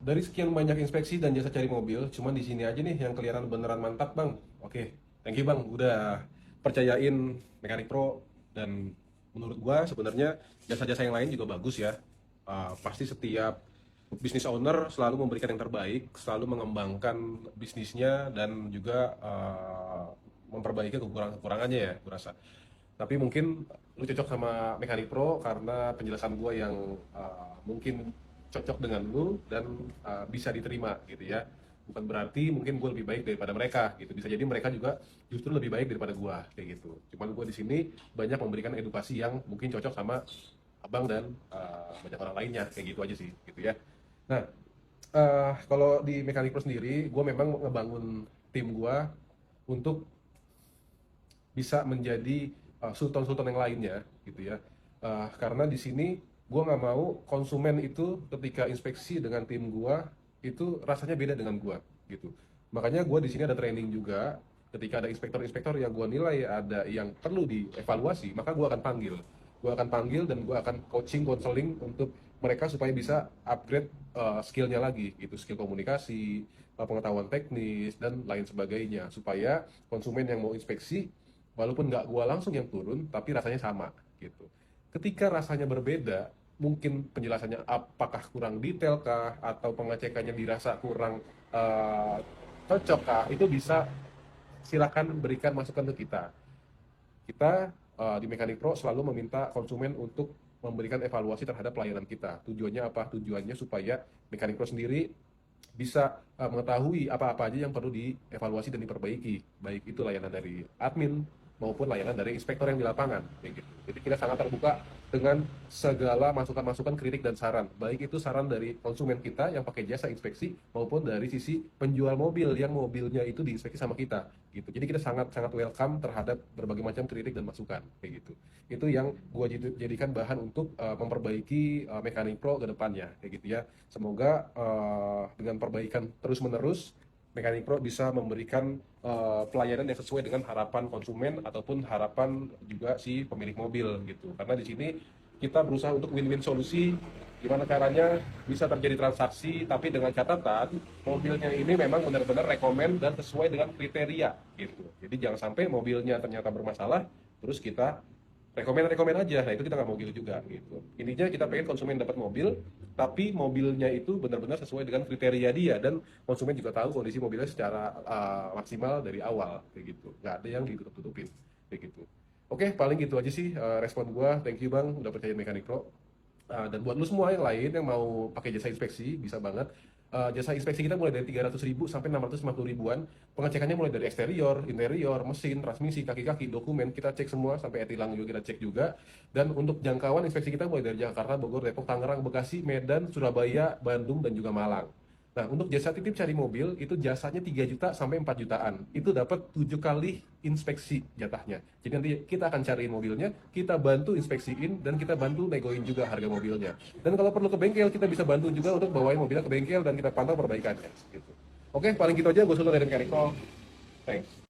dari sekian banyak inspeksi dan jasa cari mobil, cuman di sini aja nih yang kelihatan beneran mantap, Bang. Oke, thank you, Bang, udah percayain Mekanik Pro. Dan menurut gua sebenarnya jasa-jasa yang lain juga bagus ya. Pasti setiap business owner selalu memberikan yang terbaik, selalu mengembangkan bisnisnya dan juga memperbaiki kekurangan-kekurangannya ya, gua rasa. Tapi mungkin lu cocok sama Mekanik Pro karena penjelasan gue yang mungkin cocok dengan lu dan bisa diterima gitu ya. Bukan berarti mungkin gue lebih baik daripada mereka gitu. Bisa jadi mereka juga justru lebih baik daripada gue kayak gitu. Cuman gue di sini banyak memberikan edukasi yang mungkin cocok sama abang dan banyak orang lainnya kayak gitu aja sih gitu ya. Nah, kalau di Mekanik Pro sendiri, gue memang ngebangun tim gue untuk bisa menjadi sultan-sultan yang lainnya gitu ya. Karena di sini gue nggak mau konsumen itu ketika inspeksi dengan tim gue itu rasanya beda dengan gue gitu. Makanya gue di sini ada training juga. Ketika ada inspektor-inspektor yang gue nilai ada yang perlu dievaluasi, maka gue akan panggil. Gue akan panggil dan gue akan coaching, counseling untuk mereka supaya bisa upgrade skillnya lagi gitu, skill komunikasi, pengetahuan teknis dan lain sebagainya, supaya konsumen yang mau inspeksi walaupun nggak gua langsung yang turun tapi rasanya sama gitu. Ketika rasanya berbeda, mungkin penjelasannya apakah kurang detail kah atau pengecekannya dirasa kurang eh, cocok kah, itu bisa silakan berikan masukan ke kita. Kita di Mekanik Pro selalu meminta konsumen untuk memberikan evaluasi terhadap pelayanan kita. Tujuannya apa? Tujuannya supaya Mekanik Pro sendiri bisa mengetahui apa-apa aja yang perlu dievaluasi dan diperbaiki, baik itu layanan dari admin maupun layanan dari inspektor yang di lapangan kayak gitu. Jadi kita sangat terbuka dengan segala masukan-masukan, kritik dan saran, baik itu saran dari konsumen kita yang pakai jasa inspeksi maupun dari sisi penjual mobil yang mobilnya itu diinspeksi sama kita gitu. Jadi kita sangat sangat welcome terhadap berbagai macam kritik dan masukan kayak gitu. Itu yang gua jadikan bahan untuk memperbaiki Mekanik Pro ke depannya kayak gitu ya. Semoga dengan perbaikan terus-menerus Mekanik Pro bisa memberikan pelayanan yang sesuai dengan harapan konsumen ataupun harapan juga si pemilik mobil gitu. Karena di sini kita berusaha untuk win-win solusi, gimana caranya bisa terjadi transaksi tapi dengan catatan mobilnya ini memang benar-benar rekomend dan sesuai dengan kriteria gitu. Jadi jangan sampai mobilnya ternyata bermasalah terus kita rekomen aja. Nah itu kita nggak mau gitu juga gitu. Intinya kita pengen konsumen dapat mobil tapi mobilnya itu benar-benar sesuai dengan kriteria dia dan konsumen juga tahu kondisi mobilnya secara maksimal dari awal kayak gitu, nggak ada yang ditutup-tutupin kayak gitu. Oke, paling gitu aja sih respon gua. Thank you, Bang, udah percaya Mekanik Pro. Dan buat lu semua yang lain yang mau pakai jasa inspeksi bisa banget. Jasa inspeksi kita mulai dari 300.000 sampai 650 ribuan. Pengecekannya mulai dari eksterior, interior, mesin, transmisi, kaki-kaki, dokumen kita cek semua, sampai e-tilang juga kita cek juga. Dan untuk jangkauan inspeksi kita mulai dari Jakarta, Bogor, Depok, Tangerang, Bekasi, Medan, Surabaya, Bandung, dan juga Malang. Nah, untuk jasa titip cari mobil itu jasanya 3 juta sampai 4 jutaan. Itu dapat 7 kali inspeksi jatahnya. Jadi nanti kita akan cariin mobilnya, kita bantu inspeksiin dan kita bantu negoin juga harga mobilnya. Dan kalau perlu ke bengkel, kita bisa bantu juga untuk bawain mobilnya ke bengkel dan kita pantau perbaikannya gitu. Oke, paling gitu aja. Gue Sultan dari Mechanical. Thanks.